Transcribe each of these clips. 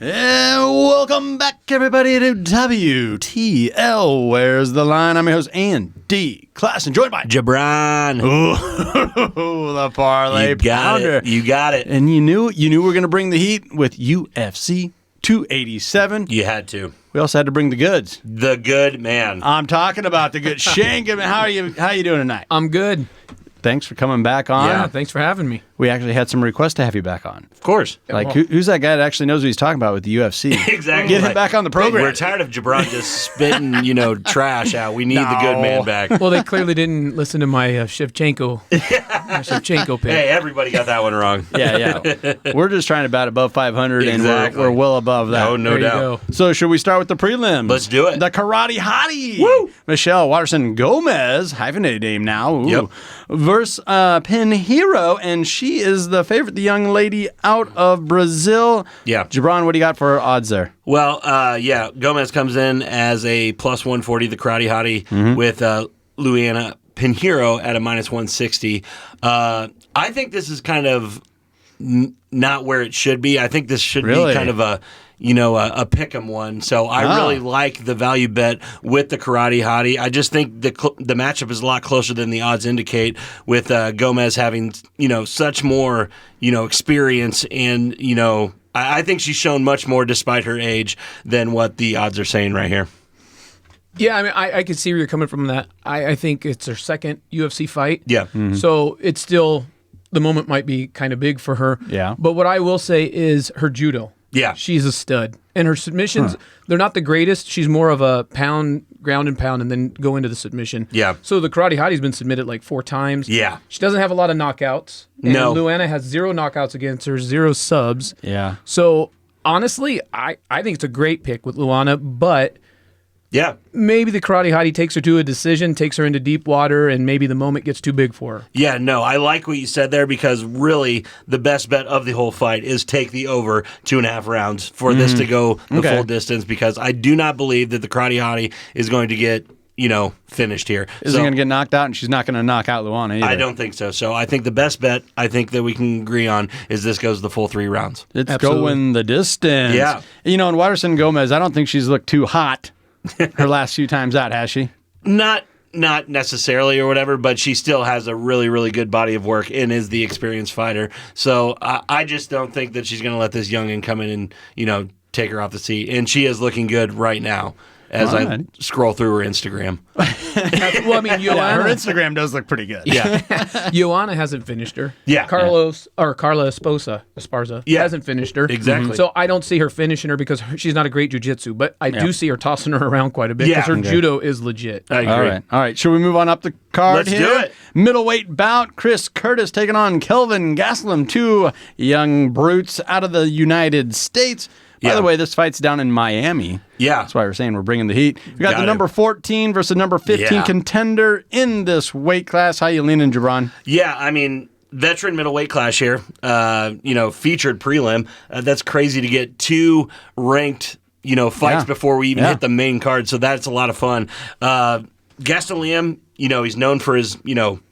And welcome back, everybody, to WTL. Where's the line? I'm your host, Andy Klassen, joined by Jabron. Ooh, the parlay pounder. You got it. And you knew we were going to bring the heat with UFC 287. You had to. We also had to bring the goods. The good man. I'm talking about the good. Shane, how are you doing tonight? I'm good. Thanks for coming back on. Yeah, thanks for having me. We actually had some requests to have you back on. Of course. Like, who's that guy that actually knows what he's talking about with the UFC? Exactly. Get him back on the program. We're tired of Jabron just spitting, trash out. We need the good man back. Well, they clearly didn't listen to my Shevchenko pick. Hey, everybody got that one wrong. Yeah. We're just trying to bat above 500, Exactly. and we're well above that. No There you doubt. go. So should we start with the prelims? Let's do it. The Karate Hottie. Woo! Michelle Waterson Gomez, hyphenated name now. Ooh. Yep. Versus Pinheiro, and she is the favorite, the young lady out of Brazil. Yeah. Jabron, what do you got for odds there? Well, Gomez comes in as a plus 140, the Karate Hottie, with Luana Pinheiro at a minus 160. I think this is kind of not where it should be. I think this should be kind of a pick'em one. So I really like the value bet with the Karate Hottie. I just think the matchup is a lot closer than the odds indicate, with Gomez having such more experience, and I think she's shown much more despite her age than what the odds are saying right here. Yeah, I mean, I can see where you're coming from that. I think it's her second UFC fight. Yeah. Mm-hmm. So it's still, the moment might be kind of big for her. Yeah. But what I will say is her judo. Yeah. She's a stud. And her submissions, they're not the greatest. She's more of a ground and pound, and then go into the submission. Yeah. So the Karate Hottie's been submitted like 4 times. Yeah. She doesn't have a lot of knockouts. And No. Luana has 0 knockouts against her, 0 subs. Yeah. So honestly, I think it's a great pick with Luana, but Yeah. maybe the Karate Hottie takes her to a decision, takes her into deep water, and maybe the moment gets too big for her. Yeah, no, I like what you said there, because really the best bet of the whole fight is take the over 2.5 rounds for this to go the full distance, because I do not believe that the Karate Hottie is going to get, finished here. Isn't going to get knocked out, and she's not going to knock out Luana either. I don't think so. So I think the best bet, I think that we can agree on, is this goes the full 3 rounds. It's Absolutely. going the distance. Yeah. And Waterson Gomez, I don't think she's looked too hot her last few times out, has she? Not necessarily or whatever, but she still has a really, really good body of work and is the experienced fighter. So I just don't think that she's going to let this youngin come in and, take her off the seat. And she is looking good right now as I scroll through her Instagram. Well, I mean, Her Joanna, Instagram does look pretty good. Yeah. Joanna hasn't finished her. Yeah. Carla Esparza Yeah. hasn't finished her. Exactly. So I don't see her finishing her because she's not a great jiu-jitsu, but I do see her tossing her around quite a bit because Yeah. her judo is legit. I agree. All right. Should we move on up the card Let's here? do it. Middleweight bout. Chris Curtis taking on Kelvin Gastelum, 2 young brutes out of the United States. By Yeah. the way, this fight's down in Miami. Yeah. That's why we're saying we're bringing the heat. We got the Got number it. 14 versus number 15 Yeah. contender in this weight class. How you leaning, Jabron? Yeah, I mean, veteran middleweight class here, featured prelim. That's crazy to get 2 ranked, fights before we even hit the main card. So that's a lot of fun. Gastelum, he's known for his,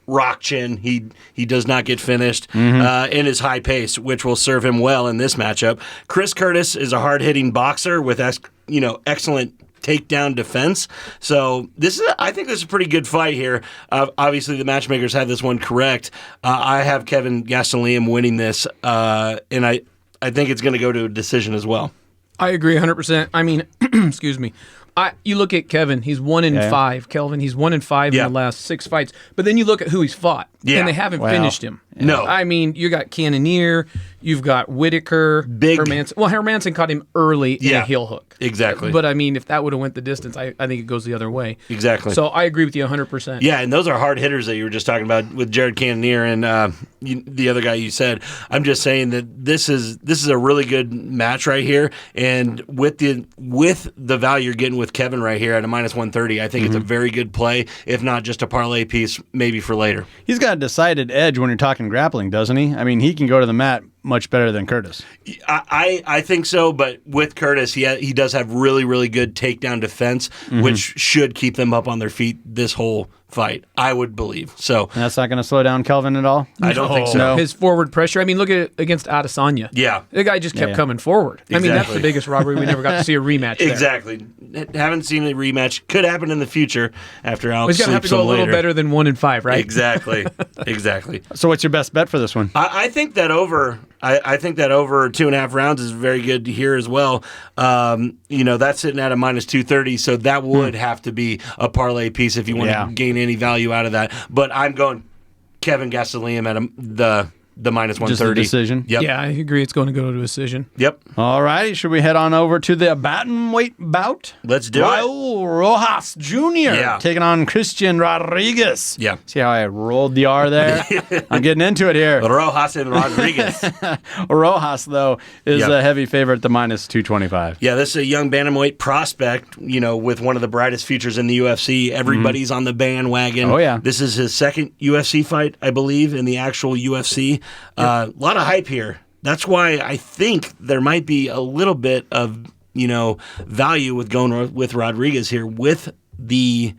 rock chin. He does not get finished in his high pace, which will serve him well in this matchup. Chris Curtis is a hard-hitting boxer with, excellent takedown defense. So I think this is a pretty good fight here. Obviously, the matchmakers had this one correct. I have Kevin Gastelum winning this, and I think it's going to go to a decision as well. I agree 100%. I mean, excuse me. You look at Kevin, he's 1-5. Kelvin, he's 1-5 in the last 6 fights. But then you look at who he's fought, and they haven't finished him. No. I mean, you got Cannonier, you've got Whitaker, Big. Hermanson. Well, Hermanson caught him early in a heel hook. Exactly. But I mean, if that would have went the distance, I think it goes the other way. Exactly. So I agree with you 100%. Yeah, and those are hard hitters that you were just talking about with Jared Cannonier and the other guy you said. I'm just saying that this is a really good match right here, and with the value you're getting with Kevin right here at a minus 130, I think it's a very good play, if not just a parlay piece maybe for later. He's got a decided edge when you're talking grappling, doesn't he? I mean, he can go to the mat much better than Curtis. I think so, but with Curtis, he does have really, really good takedown defense, which should keep them up on their feet this whole fight, I would believe. So And that's not going to slow down Kelvin at all? I don't think so. No. His forward pressure. I mean, look at it against Adesanya. Yeah. The guy just kept coming forward. I mean, that's the biggest robbery. We never got to see a rematch there. Exactly. Haven't seen a rematch. Could happen in the future after Alex He's going to have to sleeps go a him little later. better than 1-5, right? Exactly. Exactly. So what's your best bet for this one? I think that over. I think that over 2.5 rounds is very good to hear as well. That's sitting at a -230, so that would have to be a parlay piece if you want to gain any value out of that. But I'm going Kevin Gastelum at the -130. Just a decision? Yep. Yeah, I agree. It's going to go to a decision. Yep. All righty. Should we head on over to the bantamweight bout? Let's do it. Raul Rosas Jr. taking on Christian Rodriguez. Yeah. See how I rolled the R there? I'm getting into it here. Rojas and Rodriguez. Rojas, though, is a heavy favorite at the -225. Yeah, this is a young bantamweight prospect, with one of the brightest futures in the UFC. Everybody's on the bandwagon. Oh, yeah. This is his second UFC fight, I believe, in the actual UFC. A lot of hype here. That's why I think there might be a little bit of, value with going with Rodriguez here with the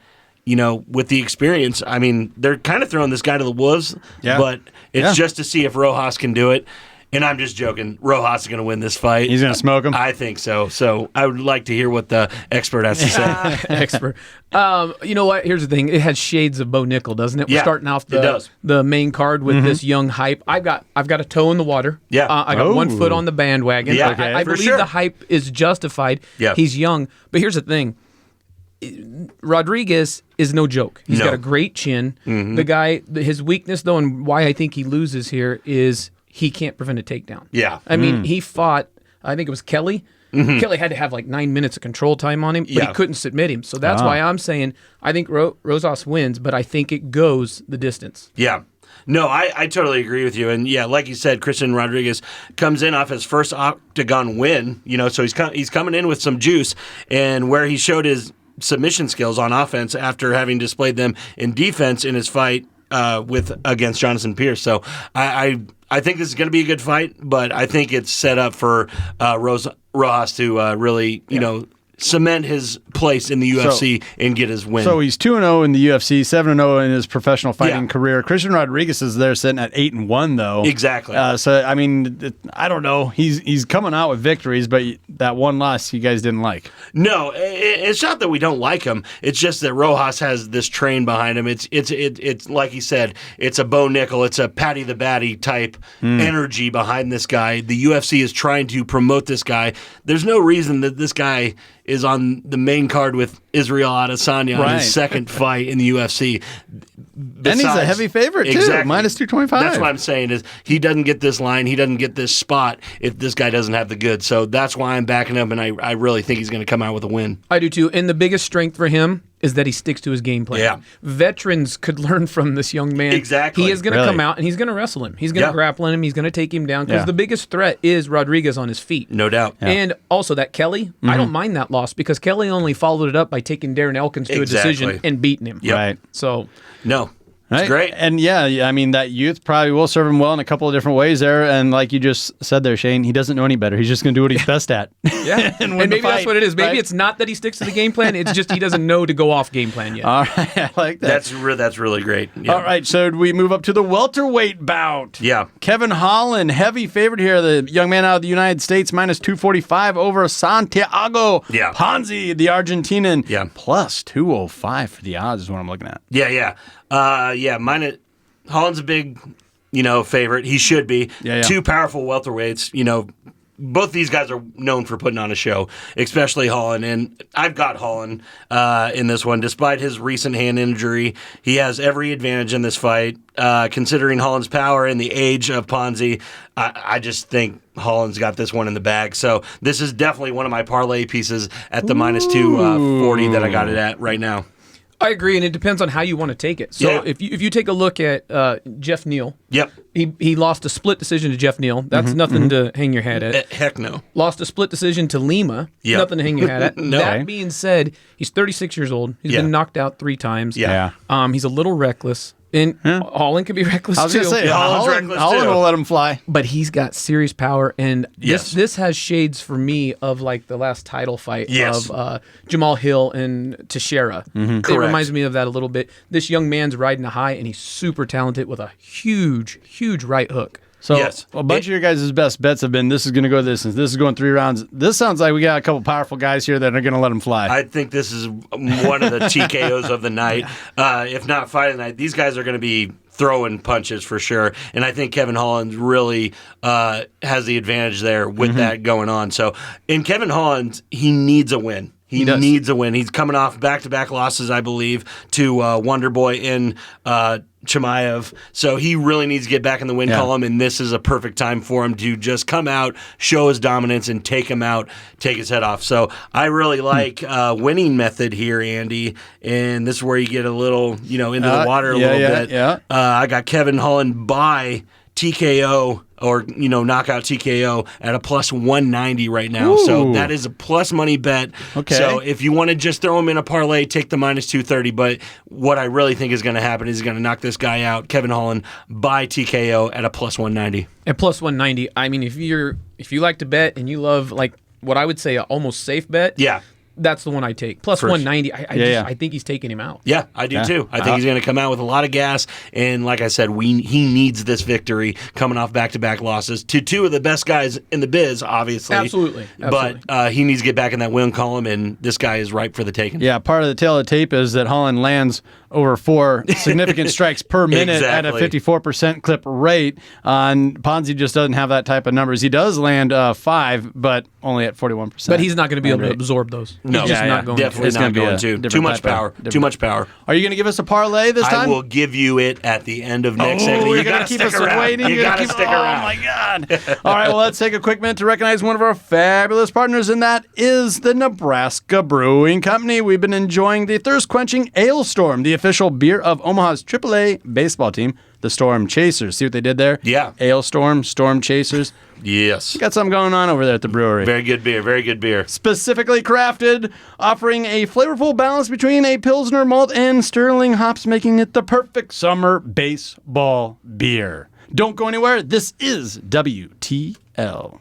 experience. I mean, they're kind of throwing this guy to the wolves, but it's just to see if Rojas can do it. And I'm just joking. Rojas is going to win this fight. He's going to smoke him? I think so. So I would like to hear what the expert has to say. Expert. You know what? Here's the thing. It has shades of Bo Nickel, doesn't it? We're Yeah, starting off it does. the main card with this young hype. I've got a toe in the water. Yeah. I got 1 foot on the bandwagon. Yeah, I for believe sure. the hype is justified. Yeah. He's young. But here's the thing. Rodriguez is no joke. He's got a great chin. The guy, his weakness, though, and why I think he loses here is he can't prevent a takedown. Yeah. I mean, he fought, I think it was Kelly. Kelly had to have like 9 minutes of control time on him, but he couldn't submit him. So that's why I'm saying I think Rosas wins, but I think it goes the distance. Yeah. No, I totally agree with you. And yeah, like you said, Christian Rodriguez comes in off his first octagon win, so he's coming in with some juice, and where he showed his submission skills on offense after having displayed them in defense in his fight against Jonathan Pierce. So I think this is going to be a good fight, but I think it's set up for Rojas to really, cement his place in the UFC and get his win. So he's 2-0 in the UFC, 7-0 in his professional fighting career. Christian Rodriguez is there sitting at 8-1, though. Exactly. So I mean, I don't know. He's coming out with victories, but that one loss you guys didn't like. No, it's not that we don't like him. It's just that Rojas has this train behind him. It's like he said. It's a Bo Nickel. It's a Patty the Batty type energy behind this guy. The UFC is trying to promote this guy. There's no reason that this guy is on the main card with Israel Adesanya on his second fight in the UFC. And he's a heavy favorite, too. Exactly. -225. That's what I'm saying is he doesn't get this line. He doesn't get this spot if this guy doesn't have the goods. So that's why I'm backing him, and I really think he's going to come out with a win. I do, too. And the biggest strength for him is that he sticks to his game plan. Yeah. Veterans could learn from this young man. Exactly. He is going to come out and he's going to wrestle him. He's going to grapple him. He's going to take him down because the biggest threat is Rodriguez on his feet. No doubt. Yeah. And also that Kelly, I don't mind that loss because Kelly only followed it up by taking Darren Elkins to a decision and beating him. Yep. Right. So, No. It's great. And I mean, that youth probably will serve him well in a couple of different ways there. And like you just said there, Shane, he doesn't know any better. He's just going to do what he's best at. Yeah. and maybe that's what it is. Maybe it's not that he sticks to the game plan. It's just he doesn't know to go off game plan yet. All right. I like that. That's really great. Yeah. All right. So we move up to the welterweight bout. Yeah. Kevin Holland, heavy favorite here. The young man out of the United States, -245 over Santiago Ponzi, the Argentinian. Yeah. Plus 205 for the odds is what I'm looking at. Yeah. Holland's a big, favorite. He should be. Yeah. Two powerful welterweights. Both these guys are known for putting on a show, especially Holland. And I've got Holland in this one. Despite his recent hand injury, he has every advantage in this fight. Considering Holland's power and the age of Ponzi, I just think Holland's got this one in the bag. So this is definitely one of my parlay pieces at the -240 that I got it at right now. I agree, and it depends on how you want to take it. So if you take a look at Jeff Neal, he lost a split decision to Jeff Neal. That's nothing to hang your hat at. Heck no. Lost a split decision to Lima. Nothing to hang your hat at. No. That being said, he's 36 years old. He's been knocked out 3 times. Yeah. He's a little reckless. And Holland can be reckless I was too. going to say, Holland's reckless, Holland too. will let him fly. But he's got serious power, and Yes. this has shades for me of like the last title fight Yes. of Jamal Hill and Teixeira. It Correct. reminds me of that a little bit. This young man's riding a high, and he's super talented with a huge, huge right hook. So Yes. a bunch of your guys' best bets have been this is going to go this, and this is going 3 rounds. This sounds like we got a couple powerful guys here that are going to let him fly. I think this is one of the TKOs of the night. If not fight of the night, these guys are going to be throwing punches for sure. And I think Kevin Holland really has the advantage there with that going on. So, in Kevin Holland, he needs a win. He needs a win. He's coming off back-to-back losses, I believe, to Wonder Boy and Chimaev. So he really needs to get back in the win column, and this is a perfect time for him to just come out, show his dominance, and take him out, take his head off. So I really like winning method here, Andy, and this is where you get a little, into the water a little bit. Yeah. I got Kevin Holland by TKO or knockout TKO at a plus 190 right now. Ooh. So that is a plus money bet. Okay. So if you want to just throw him in a parlay, take the minus 230. But what I really think is going to happen is he's going to knock this guy out, Kevin Holland, by TKO at a plus 190. At plus 190, I mean, if you like to bet and you love like what I would say a almost safe bet, Yeah. that's the one I take. Plus 190, I think he's taking him out. Yeah, I do too. I think he's going to come out with a lot of gas, and like I said, he needs this victory coming off back-to-back losses to 2 of the best guys in the biz, obviously. Absolutely. But he needs to get back in that win column, and this guy is ripe for the taking. Yeah, part of the tale of the tape is that Holland lands over 4 significant strikes per minute at a Exactly. 54% clip rate. Ponzi just doesn't have that type of numbers. He does land 5, but only at 41%. But he's not going to be able to absorb those. No, he's just not going definitely It's not gonna be going a to. different Too much type of- power. different- Too much power. Are you going to give us a parlay this time? I will give you it at the end of next segment. You're You going got to to keep stick us around. waiting. You got to stick around. Oh, my God. All right, well, let's take a quick minute to recognize one of our fabulous partners, and that is the Nebraska Brewing Company. We've been enjoying the thirst-quenching Ale Storm, the official beer of Omaha's AAA baseball team, the Storm Chasers. See what they did there? Yeah. Ale Storm, Storm Chasers. Yes. Got something going on over there at the brewery. Very good beer. Very good beer. Specifically crafted, offering a flavorful balance between a Pilsner malt and Sterling hops, making it the perfect summer baseball beer. Don't go anywhere. This is WTL.